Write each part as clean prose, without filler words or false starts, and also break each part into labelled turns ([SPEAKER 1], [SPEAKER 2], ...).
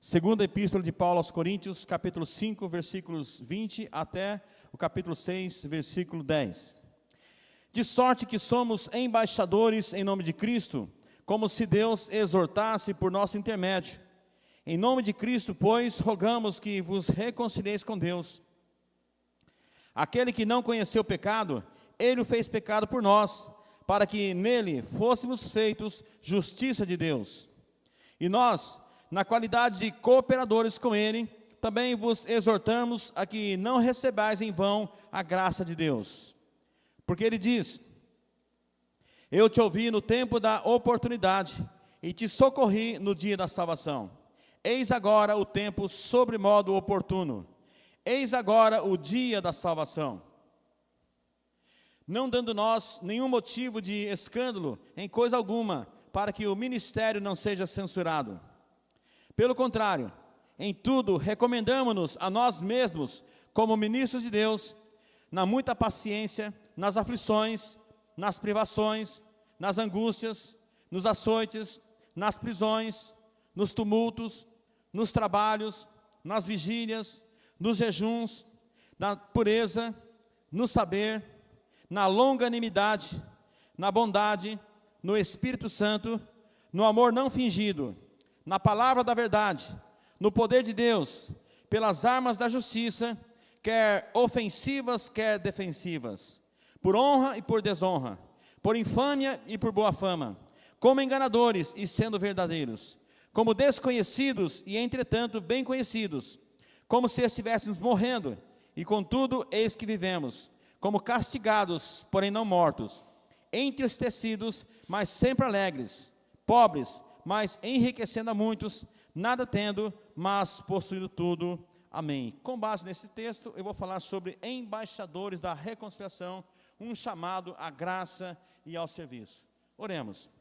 [SPEAKER 1] Segunda Epístola de Paulo aos Coríntios, capítulo 5, versículos 20 até o capítulo 6, versículo 10. De sorte que somos embaixadores em nome de Cristo, como se Deus exortasse por nosso intermédio. Em nome de Cristo, pois, rogamos que vos reconcilieis com Deus. Aquele que não conheceu o pecado, ele o fez pecado por nós, para que nele fôssemos feitos justiça de Deus. E nós, na qualidade de cooperadores com ele, também vos exortamos a que não recebais em vão a graça de Deus. Porque ele diz: eu te ouvi no tempo da oportunidade, e te socorri no dia da salvação. Eis agora o tempo sobremodo oportuno. Eis agora o dia da salvação. Não dando nós nenhum motivo de escândalo em coisa alguma, para que o ministério não seja censurado. Pelo contrário, em tudo recomendamo-nos a nós mesmos, como ministros de Deus, na muita paciência, nas aflições, nas privações, nas angústias, nos açoites, nas prisões, nos tumultos, nos trabalhos, nas vigílias, nos jejuns, na pureza, no saber, na longanimidade, na bondade, no Espírito Santo, no amor não fingido, na palavra da verdade, no poder de Deus, pelas armas da justiça, quer ofensivas, quer defensivas, por honra e por desonra, por infâmia e por boa fama, como enganadores e sendo verdadeiros, como desconhecidos e entretanto bem conhecidos, como se estivéssemos morrendo, e contudo eis que vivemos, como castigados, porém não mortos, entristecidos, mas sempre alegres, pobres, mas enriquecendo a muitos, nada tendo, mas possuindo tudo. Amém. Com base nesse texto, eu vou falar sobre embaixadores da reconciliação, um chamado à graça e ao serviço. Oremos.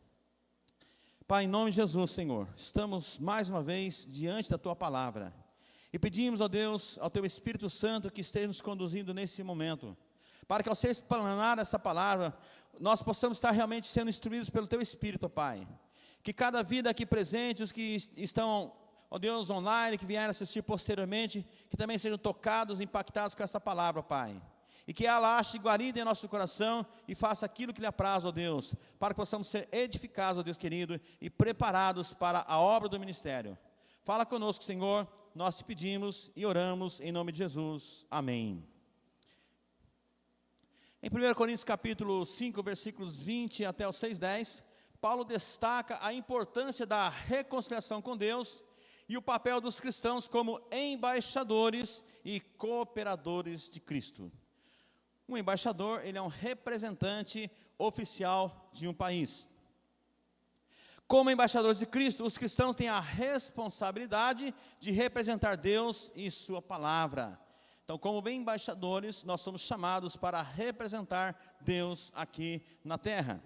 [SPEAKER 1] Pai, em nome de Jesus, Senhor, estamos mais uma vez diante da Tua palavra, e pedimos, ó Deus, ao Teu Espírito Santo que esteja nos conduzindo nesse momento, para que ao ser explanada essa palavra, nós possamos estar realmente sendo instruídos pelo Teu Espírito, ó Pai. Que cada vida aqui presente, os que estão, ó Deus, online, que vieram assistir posteriormente, que também sejam tocados, impactados com essa palavra, ó Pai. E que ela ache guarida em nosso coração e faça aquilo que lhe apraz, ó Deus, para que possamos ser edificados, ó Deus querido, e preparados para a obra do ministério. Fala conosco, Senhor, nós te pedimos e oramos em nome de Jesus. Amém. Em 1 Coríntios capítulo 5, versículos 20 até o 6:10, Paulo destaca a importância da reconciliação com Deus e o papel dos cristãos como embaixadores e cooperadores de Cristo. Um embaixador, ele é um representante oficial de um país. Como embaixadores de Cristo, os cristãos têm a responsabilidade de representar Deus e sua palavra. Então, como embaixadores, nós somos chamados para representar Deus aqui na terra.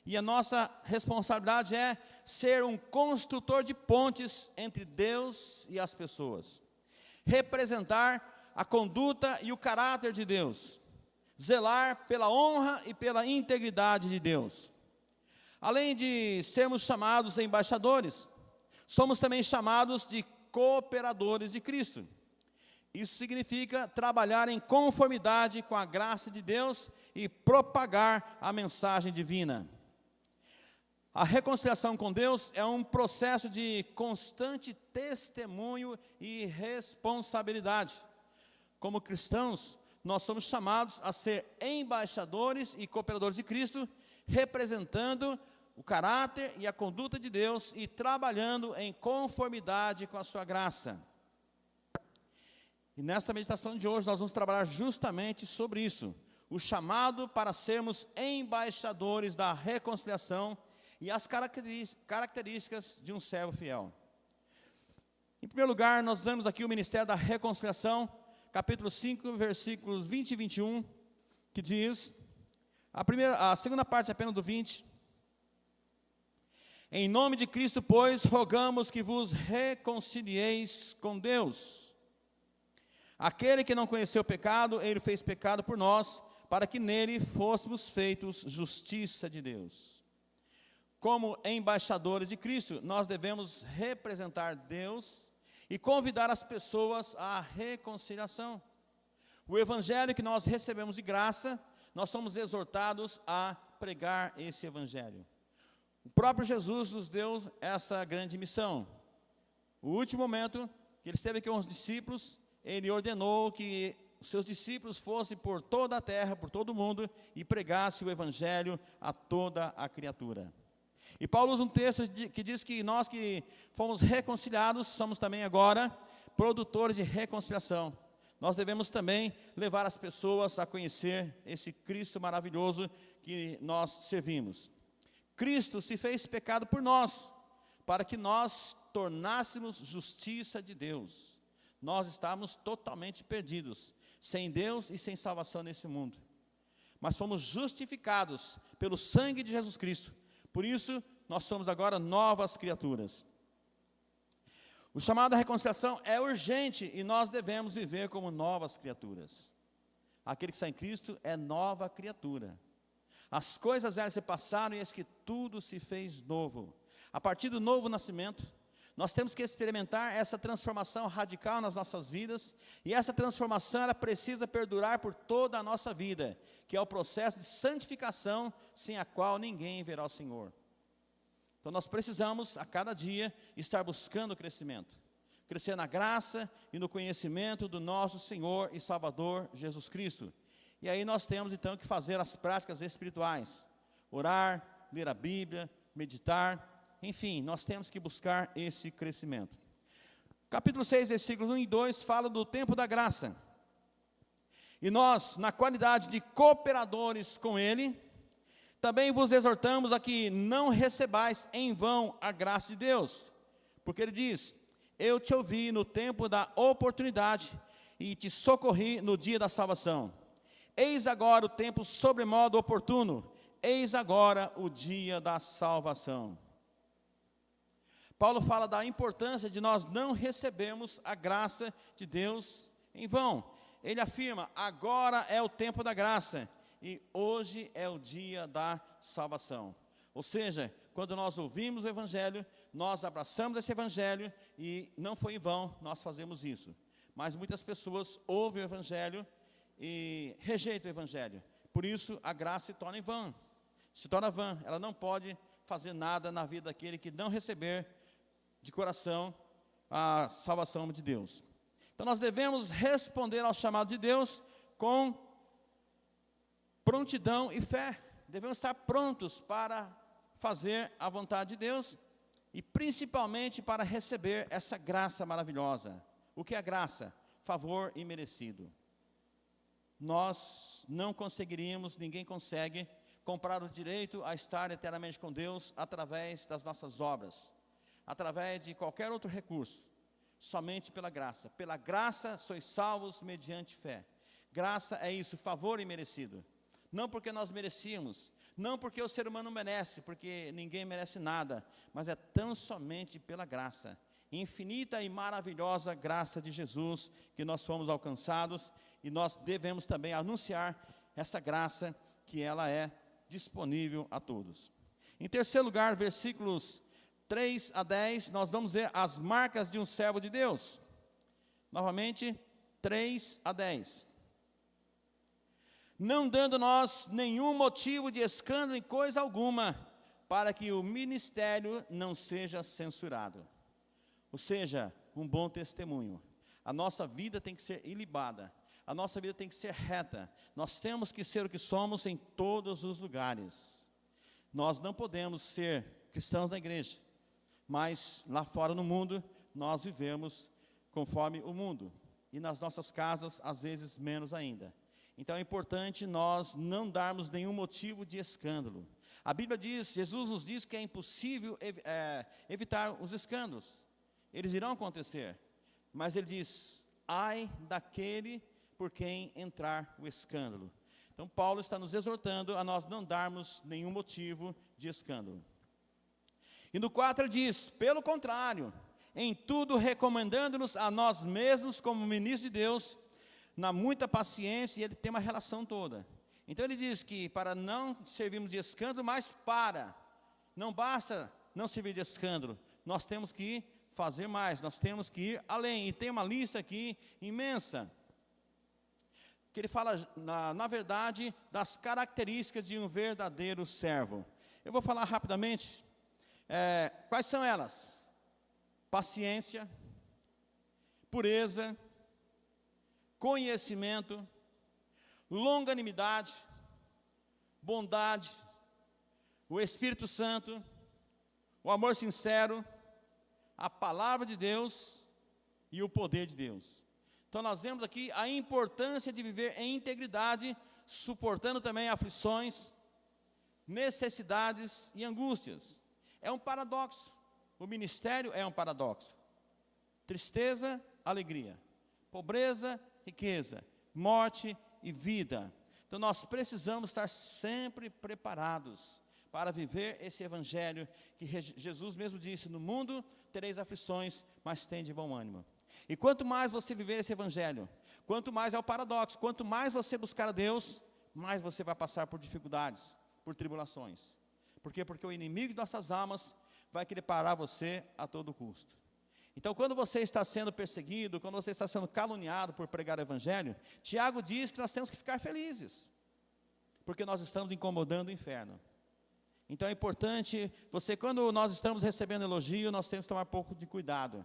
[SPEAKER 1] E a nossa responsabilidade é ser um construtor de pontes entre Deus e as pessoas. Representar a conduta e o caráter de Deus. Zelar pela honra e pela integridade de Deus. Além de sermos chamados embaixadores, somos também chamados de cooperadores de Cristo. Isso significa trabalhar em conformidade com a graça de Deus e propagar a mensagem divina. A reconciliação com Deus é um processo de constante testemunho e responsabilidade. Como cristãos, nós somos chamados a ser embaixadores e cooperadores de Cristo, representando o caráter e a conduta de Deus e trabalhando em conformidade com a sua graça. E nesta meditação de hoje nós vamos trabalhar justamente sobre isso, o chamado para sermos embaixadores da reconciliação e as características de um servo fiel. Em primeiro lugar, nós vemos aqui o ministério da reconciliação, capítulo 5, versículos 20 e 21, que diz, a segunda parte apenas do 20, em nome de Cristo, pois, rogamos que vos reconcilieis com Deus. Aquele que não conheceu o pecado, ele fez pecado por nós, para que nele fôssemos feitos justiça de Deus. Como embaixadores de Cristo, nós devemos representar Deus e convidar as pessoas à reconciliação. O evangelho que nós recebemos de graça, nós somos exortados a pregar esse evangelho. O próprio Jesus nos deu essa grande missão. O último momento que ele esteve com os discípulos, ele ordenou que os seus discípulos fossem por toda a terra, por todo o mundo, e pregassem o evangelho a toda a criatura. E Paulo usa um texto que diz que nós que fomos reconciliados, somos também agora produtores de reconciliação. Nós devemos também levar as pessoas a conhecer esse Cristo maravilhoso que nós servimos. Cristo se fez pecado por nós, para que nós tornássemos justiça de Deus. Nós estávamos totalmente perdidos, sem Deus e sem salvação nesse mundo. Mas fomos justificados pelo sangue de Jesus Cristo. Por isso, nós somos agora novas criaturas. O chamado à reconciliação é urgente e nós devemos viver como novas criaturas. Aquele que está em Cristo é nova criatura. As coisas velhas se passaram e eis que tudo se fez novo. A partir do novo nascimento, nós temos que experimentar essa transformação radical nas nossas vidas, e essa transformação ela precisa perdurar por toda a nossa vida, que é o processo de santificação, sem a qual ninguém verá o Senhor. Então nós precisamos, a cada dia, estar buscando o crescimento. Crescer na graça e no conhecimento do nosso Senhor e Salvador Jesus Cristo. E aí nós temos então que fazer as práticas espirituais. Orar, ler a Bíblia, meditar, enfim, nós temos que buscar esse crescimento. Capítulo 6, versículos 1 e 2, fala do tempo da graça. E nós, na qualidade de cooperadores com Ele, também vos exortamos a que não recebais em vão a graça de Deus. Porque Ele diz, eu te ouvi no tempo da oportunidade e te socorri no dia da salvação. Eis agora o tempo sobremodo oportuno, eis agora o dia da salvação. Paulo fala da importância de nós não recebermos a graça de Deus em vão. Ele afirma, agora é o tempo da graça. E hoje é o dia da salvação. Ou seja, quando nós ouvimos o Evangelho, nós abraçamos esse Evangelho e não foi em vão nós fazemos isso. Mas muitas pessoas ouvem o Evangelho e rejeitam o Evangelho. Por isso a graça se torna em vão. Se torna vã. Ela não pode fazer nada na vida daquele que não receber de coração a salvação de Deus. Então nós devemos responder ao chamado de Deus com prontidão e fé. Devemos estar prontos para fazer a vontade de Deus e principalmente para receber essa graça maravilhosa. O que é graça? Favor imerecido. Nós não conseguiríamos, ninguém consegue, comprar o direito a estar eternamente com Deus através das nossas obras, através de qualquer outro recurso, somente pela graça. Pela graça sois salvos mediante fé. Graça é isso, favor imerecido. Não porque nós merecíamos, não porque o ser humano merece, porque ninguém merece nada, mas é tão somente pela graça, infinita e maravilhosa graça de Jesus, que nós fomos alcançados, e nós devemos também anunciar essa graça, que ela é disponível a todos. Em terceiro lugar, versículos 3 a 10, nós vamos ver as marcas de um servo de Deus. Novamente, 3 a 10. Não dando nós nenhum motivo de escândalo em coisa alguma, para que o ministério não seja censurado. Ou seja, um bom testemunho. A nossa vida tem que ser ilibada, a nossa vida tem que ser reta. Nós temos que ser o que somos em todos os lugares. Nós não podemos ser cristãos na igreja, mas lá fora no mundo, nós vivemos conforme o mundo. E nas nossas casas, às vezes, menos ainda. Então é importante nós não darmos nenhum motivo de escândalo. A Bíblia diz, Jesus nos diz que é impossível evitar os escândalos. Eles irão acontecer. Mas ele diz, ai daquele por quem entrar o escândalo. Então Paulo está nos exortando a nós não darmos nenhum motivo de escândalo. E no 4 ele diz, pelo contrário, em tudo recomendando-nos a nós mesmos como ministros de Deus, na muita paciência, e ele tem uma relação toda. Então ele diz que para não servirmos de escândalo, mas não basta não servir de escândalo, nós temos que fazer mais, nós temos que ir além. E tem uma lista aqui imensa, que ele fala, na verdade, das características de um verdadeiro servo. Eu vou falar rapidamente. Quais são elas? Paciência, pureza, conhecimento, longanimidade, bondade, o Espírito Santo, o amor sincero, a palavra de Deus e o poder de Deus. Então nós vemos aqui a importância de viver em integridade, suportando também aflições, necessidades e angústias. É um paradoxo. O ministério é um paradoxo. Tristeza, alegria. Pobreza, riqueza. Morte e vida. Então nós precisamos estar sempre preparados para viver esse evangelho que Jesus mesmo disse: no mundo tereis aflições, mas tende bom ânimo. E quanto mais você viver esse evangelho, quanto mais é o paradoxo, quanto mais você buscar a Deus, mais você vai passar por dificuldades, por tribulações. Por quê? Porque o inimigo de nossas almas vai querer parar você a todo custo. Então, quando você está sendo perseguido, quando você está sendo caluniado por pregar o evangelho, Tiago diz que nós temos que ficar felizes, porque nós estamos incomodando o inferno. Então é importante, quando nós estamos recebendo elogio, nós temos que tomar um pouco de cuidado.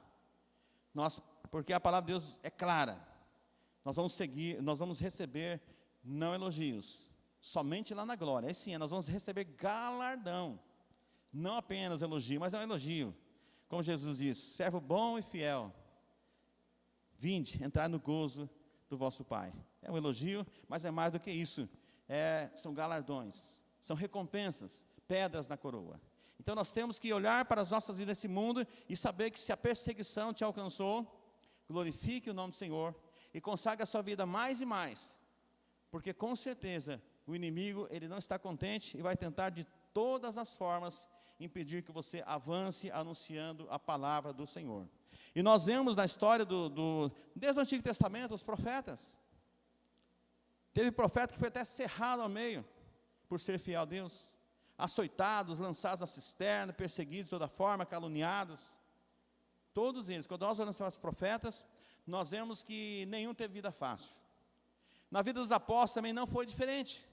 [SPEAKER 1] Porque a palavra de Deus é clara. Nós vamos receber não elogios, somente lá na glória. Aí sim, nós vamos receber galardão. Não apenas elogio, mas é um elogio. Como Jesus disse: servo bom e fiel, vinde, entrar no gozo do vosso Pai. É um elogio, mas é mais do que isso. São galardões, são recompensas, pedras na coroa. Então nós temos que olhar para as nossas vidas nesse mundo e saber que se a perseguição te alcançou, glorifique o nome do Senhor e consagre a sua vida mais e mais, porque com certeza o inimigo, ele não está contente e vai tentar de todas as formas impedir que você avance anunciando a palavra do Senhor. E nós vemos na história desde o Antigo Testamento, os profetas. Teve profeta que foi até cerrado ao meio, por ser fiel a Deus. Açoitados, lançados à cisterna, perseguidos de toda forma, caluniados. Todos eles, quando nós olhamos para os profetas, nós vemos que nenhum teve vida fácil. Na vida dos apóstolos também não foi diferente.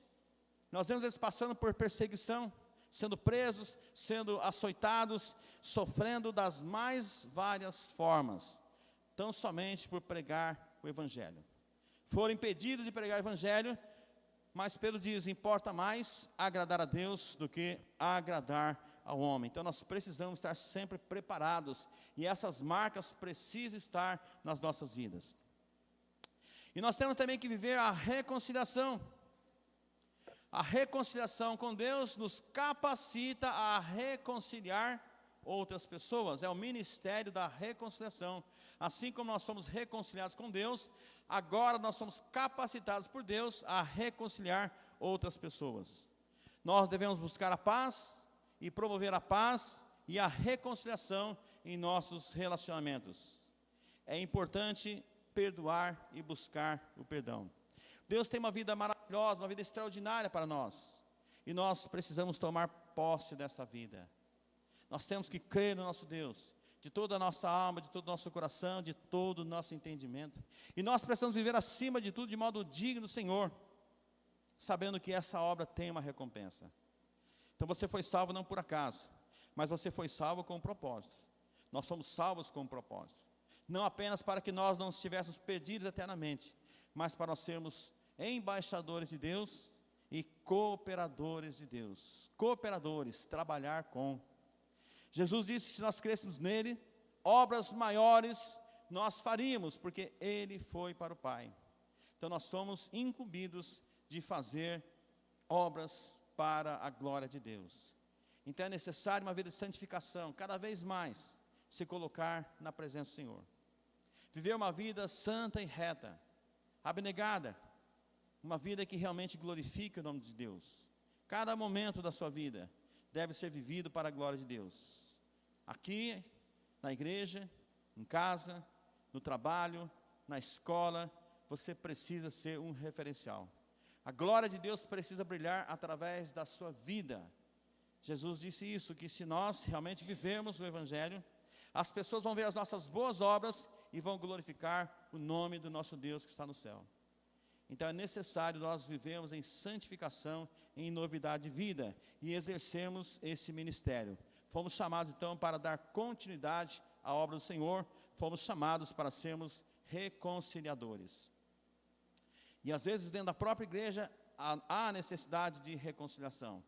[SPEAKER 1] Nós vemos eles passando por perseguição, sendo presos, sendo açoitados, sofrendo das mais várias formas, tão somente por pregar o evangelho. Foram impedidos de pregar o evangelho, mas Pedro diz: importa mais agradar a Deus do que agradar ao homem. Então nós precisamos estar sempre preparados, e essas marcas precisam estar nas nossas vidas. E nós temos também que viver a reconciliação. A reconciliação com Deus nos capacita a reconciliar outras pessoas. É o ministério da reconciliação. Assim como nós somos reconciliados com Deus, agora nós somos capacitados por Deus a reconciliar outras pessoas. Nós devemos buscar a paz e promover a paz e a reconciliação em nossos relacionamentos. É importante perdoar e buscar o perdão. Deus tem uma vida maravilhosa, uma vida extraordinária para nós. E nós precisamos tomar posse dessa vida. Nós temos que crer no nosso Deus, de toda a nossa alma, de todo o nosso coração, de todo o nosso entendimento. E nós precisamos viver acima de tudo de modo digno do Senhor, sabendo que essa obra tem uma recompensa. Então você foi salvo não por acaso, mas você foi salvo com um propósito. Nós somos salvos com um propósito. Não apenas para que nós não estivéssemos perdidos eternamente, mas para nós sermos embaixadores de Deus e cooperadores de Deus. Cooperadores, trabalhar com. Jesus disse que se nós crêssemos nele, obras maiores nós faríamos, porque ele foi para o Pai. Então nós somos incumbidos de fazer obras para a glória de Deus. Então é necessário uma vida de santificação, cada vez mais se colocar na presença do Senhor. Viver uma vida santa e reta, abnegada, uma vida que realmente glorifique o nome de Deus. Cada momento da sua vida deve ser vivido para a glória de Deus. Aqui, na igreja, em casa, no trabalho, na escola, você precisa ser um referencial. A glória de Deus precisa brilhar através da sua vida. Jesus disse isso, que se nós realmente vivermos o Evangelho, As pessoas vão ver as nossas boas obras e vão glorificar o nome do nosso Deus que está no céu. Então é necessário nós vivermos em santificação, em novidade de vida e exercermos esse ministério. Fomos chamados então para dar continuidade à obra do Senhor, fomos chamados para sermos reconciliadores. E às vezes dentro da própria igreja há necessidade de reconciliação.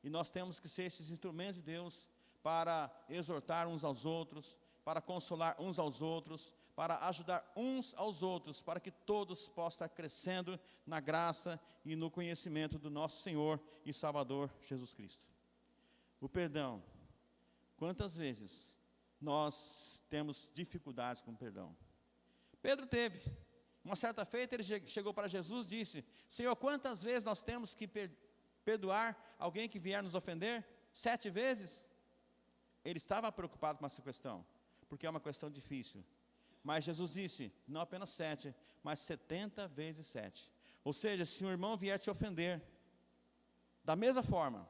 [SPEAKER 1] E nós temos que ser esses instrumentos de Deus para exortar uns aos outros, para consolar uns aos outros, para ajudar uns aos outros, para que todos possam estar crescendo na graça e no conhecimento do nosso Senhor e Salvador Jesus Cristo. O perdão. Quantas vezes nós temos dificuldades com o perdão? Pedro teve. Uma certa feita ele chegou para Jesus e disse: Senhor, quantas vezes nós temos que perdoar alguém que vier nos ofender? 7 vezes? Ele estava preocupado com essa questão, porque é uma questão difícil. Mas Jesus disse, não apenas 7, mas 70 vezes 7. Ou seja, se um irmão vier te ofender, da mesma forma,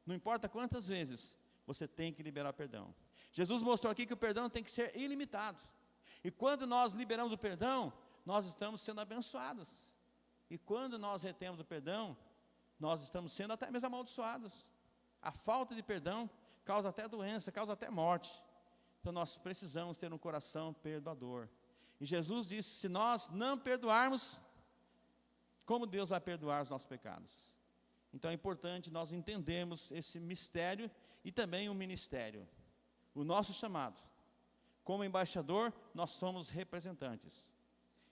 [SPEAKER 1] não importa quantas vezes, você tem que liberar perdão. Jesus mostrou aqui que o perdão tem que ser ilimitado. E quando nós liberamos o perdão, nós estamos sendo abençoados. E quando nós retemos o perdão, nós estamos sendo até mesmo amaldiçoados. A falta de perdão causa até doença, causa até morte. Então nós precisamos ter um coração perdoador. E Jesus disse, se nós não perdoarmos, como Deus vai perdoar os nossos pecados? Então é importante nós entendermos esse mistério e também o ministério. O nosso chamado. Como embaixador, nós somos representantes.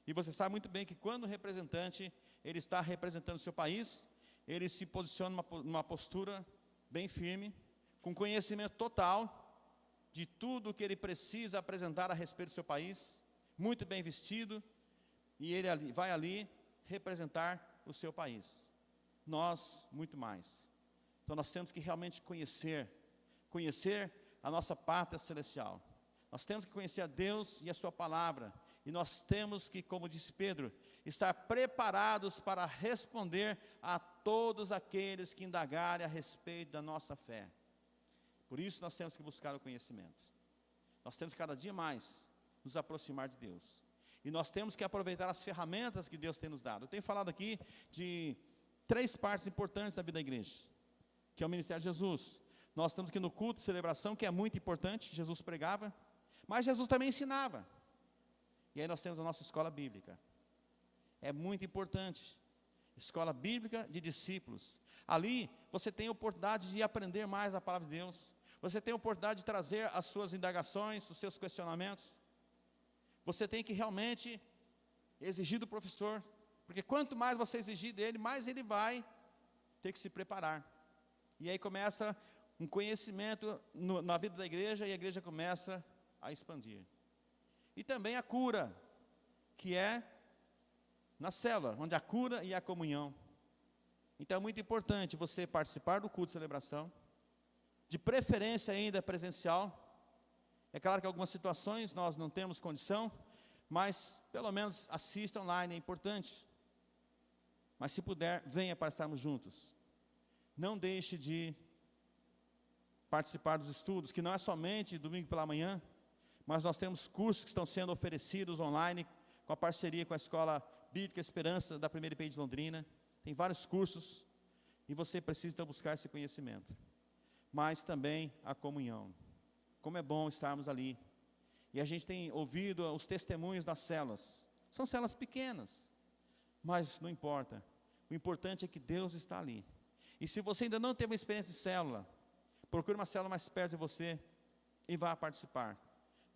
[SPEAKER 1] E você sabe muito bem que quando o representante, ele está representando o seu país, ele se posiciona numa postura bem firme, com conhecimento total de tudo o que ele precisa apresentar a respeito do seu país, muito bem vestido, e ele vai ali representar o seu país. Nós, muito mais. Então nós temos que realmente conhecer a nossa pátria celestial. Nós temos que conhecer a Deus e a sua palavra, e nós temos que, como disse Pedro, estar preparados para responder a todos aqueles que indagarem a respeito da nossa fé. Por isso nós temos que buscar o conhecimento. Nós temos cada dia mais nos aproximar de Deus. E nós temos que aproveitar as ferramentas que Deus tem nos dado. Eu tenho falado aqui de 3 partes importantes da vida da igreja, que é o ministério de Jesus. Nós estamos aqui no culto de celebração, que é muito importante, Jesus pregava, mas Jesus também ensinava. E aí nós temos a nossa escola bíblica. É muito importante. Escola bíblica de discípulos. Ali você tem a oportunidade de aprender mais a palavra de Deus. Você tem a oportunidade de trazer as suas indagações, os seus questionamentos. Você tem que realmente exigir do professor, porque quanto mais você exigir dele, mais ele vai ter que se preparar. E aí começa um conhecimento na vida da igreja, e a igreja começa a expandir. E também a cura, que é na célula, onde a cura e a comunhão. Então é muito importante você participar do culto de celebração, de preferência ainda presencial. É claro que em algumas situações nós não temos condição, mas pelo menos assista online, é importante. Mas se puder, venha para estarmos juntos. Não deixe de participar dos estudos, que não é somente domingo pela manhã, mas nós temos cursos que estão sendo oferecidos online, com a parceria com a Escola Bíblica Esperança da Primeira IPI de Londrina. Tem vários cursos, e você precisa buscar esse conhecimento. Mas também a comunhão. Como é bom estarmos ali. E a gente tem ouvido os testemunhos das células. São células pequenas, mas não importa. O importante é que Deus está ali. E se você ainda não teve uma experiência de célula, procure uma célula mais perto de você e vá participar.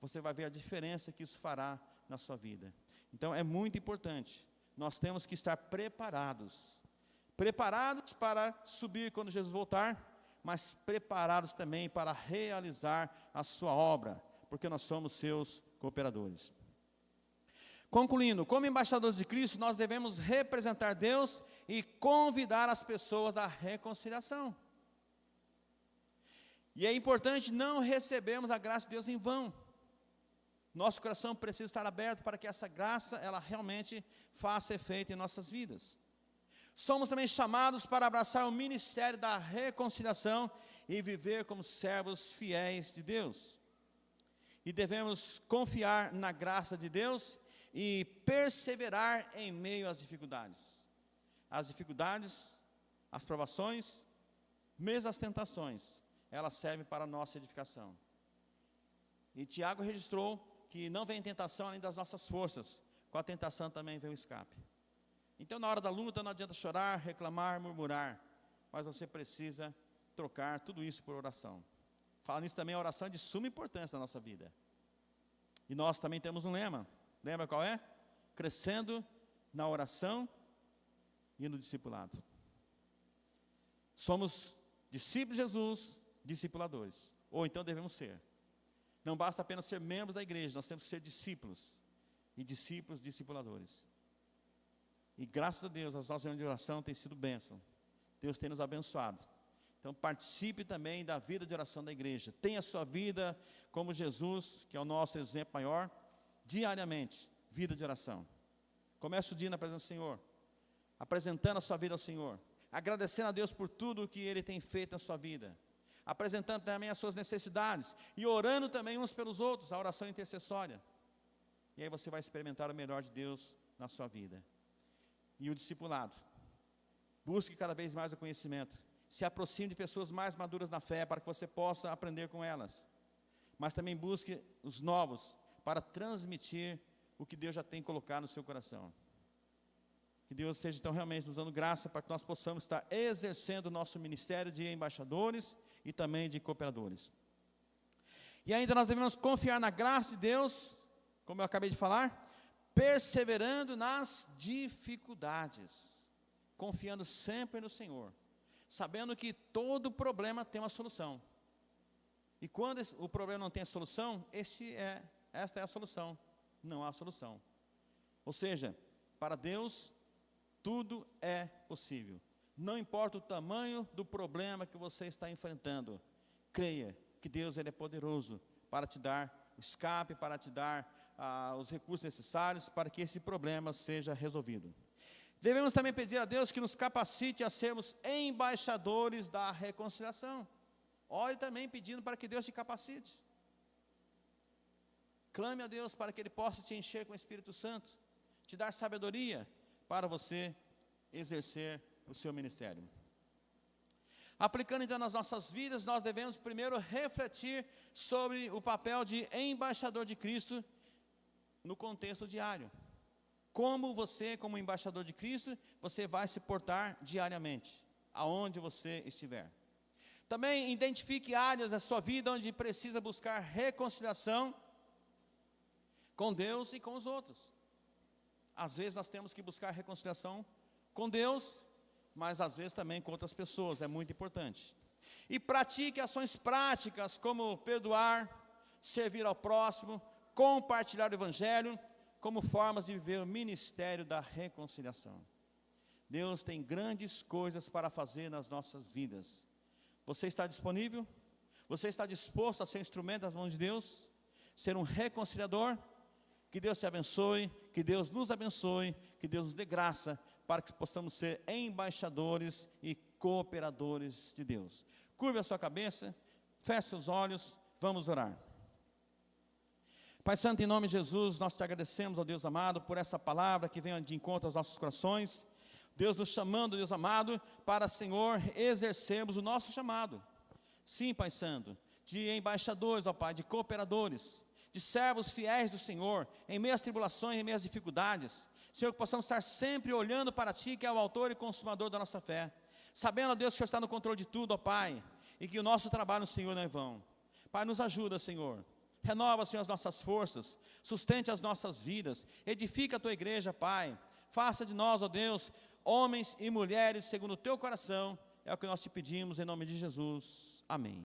[SPEAKER 1] Você vai ver a diferença que isso fará na sua vida. Então é muito importante. Nós temos que estar preparados. Preparados para subir quando Jesus voltar, mas preparados também para realizar a sua obra, porque nós somos seus cooperadores. Concluindo, como embaixadores de Cristo, nós devemos representar Deus e convidar as pessoas à reconciliação. E é importante não recebermos a graça de Deus em vão. Nosso coração precisa estar aberto para que essa graça, ela realmente faça efeito em nossas vidas. Somos também chamados para abraçar o ministério da reconciliação e viver como servos fiéis de Deus. e devemos confiar na graça de Deus e perseverar em meio às dificuldades. As dificuldades, as provações, mesmo as tentações, elas servem para a nossa edificação. E Tiago registrou que não vem tentação além das nossas forças, com a tentação também vem o escape. Então, na hora da luta, não adianta chorar, reclamar, murmurar, mas você precisa trocar tudo isso por oração. Falando nisso também, a oração é de suma importância na nossa vida. E nós também temos um lema, lembra qual é? Crescendo na oração e no discipulado. Somos discípulos de Jesus, discipuladores, ou então devemos ser. Não basta apenas ser membros da igreja, nós temos que ser discípulos, e discípulos discipuladores. E graças a Deus, as nossas reuniões de oração têm sido bênção. Deus tem nos abençoado. Então participe também da vida de oração da igreja. Tenha a sua vida como Jesus, que é o nosso exemplo maior, diariamente, vida de oração. Comece o dia na presença do Senhor, apresentando a sua vida ao Senhor, agradecendo a Deus por tudo que Ele tem feito na sua vida, apresentando também as suas necessidades e orando também uns pelos outros, a oração intercessória. E aí você vai experimentar o melhor de Deus na sua vida. E o discipulado. Busque cada vez mais o conhecimento. Se aproxime de pessoas mais maduras na fé, para que você possa aprender com elas. Mas também busque os novos, para transmitir o que Deus já tem colocado no seu coração. Que Deus esteja então realmente nos dando graça, para que nós possamos estar exercendo o nosso ministério de embaixadores e também de cooperadores. E ainda nós devemos confiar na graça de Deus, como eu acabei de falar, perseverando nas dificuldades, confiando sempre no Senhor, sabendo que todo problema tem uma solução. E quando o problema não tem a solução, esta é a solução. Não há solução. Ou seja, para Deus, tudo é possível. Não importa o tamanho do problema que você está enfrentando, creia que Deus Ele é poderoso para te dar escape, para te dar os recursos necessários para que esse problema seja resolvido. Devemos também pedir a Deus que nos capacite a sermos embaixadores da reconciliação. Ore também pedindo para que Deus te capacite. Clame a Deus para que Ele possa te encher com o Espírito Santo, te dar sabedoria para você exercer o seu ministério. Aplicando então nas nossas vidas, nós devemos primeiro refletir sobre o papel de embaixador de Cristo no contexto diário. Como você, como embaixador de Cristo, você vai se portar diariamente, aonde você estiver. Também identifique áreas da sua vida onde precisa buscar reconciliação com Deus e com os outros. Às vezes nós temos que buscar reconciliação com Deus, mas às vezes também com outras pessoas, é muito importante. E pratique ações práticas como perdoar, servir ao próximo, compartilhar o Evangelho, como formas de viver o ministério da reconciliação. Deus tem grandes coisas para fazer nas nossas vidas. Você está disponível? Você está disposto a ser instrumento das mãos de Deus? Ser um reconciliador? Que Deus te abençoe, que Deus nos abençoe, que Deus nos dê graça para que possamos ser embaixadores e cooperadores de Deus. Curve a sua cabeça, feche seus olhos, vamos orar. Pai Santo, em nome de Jesus, nós te agradecemos, ó Deus amado, por essa palavra que vem de encontro aos nossos corações. Deus nos chamando, Deus amado, para, Senhor, exercermos o nosso chamado. Sim, Pai Santo, de embaixadores, ó Pai, de cooperadores, de servos fiéis do Senhor, em meio às tribulações, em meio às dificuldades. Senhor, que possamos estar sempre olhando para Ti, que é o autor e consumador da nossa fé. Sabendo, ó Deus, que o Senhor está no controle de tudo, ó Pai, e que o nosso trabalho no Senhor não é vão. Pai, nos ajuda, Senhor. Renova, Senhor, as nossas forças, sustente as nossas vidas, edifica a Tua igreja, Pai. Faça de nós, ó Deus, homens e mulheres segundo o Teu coração. É o que nós te pedimos em nome de Jesus. Amém.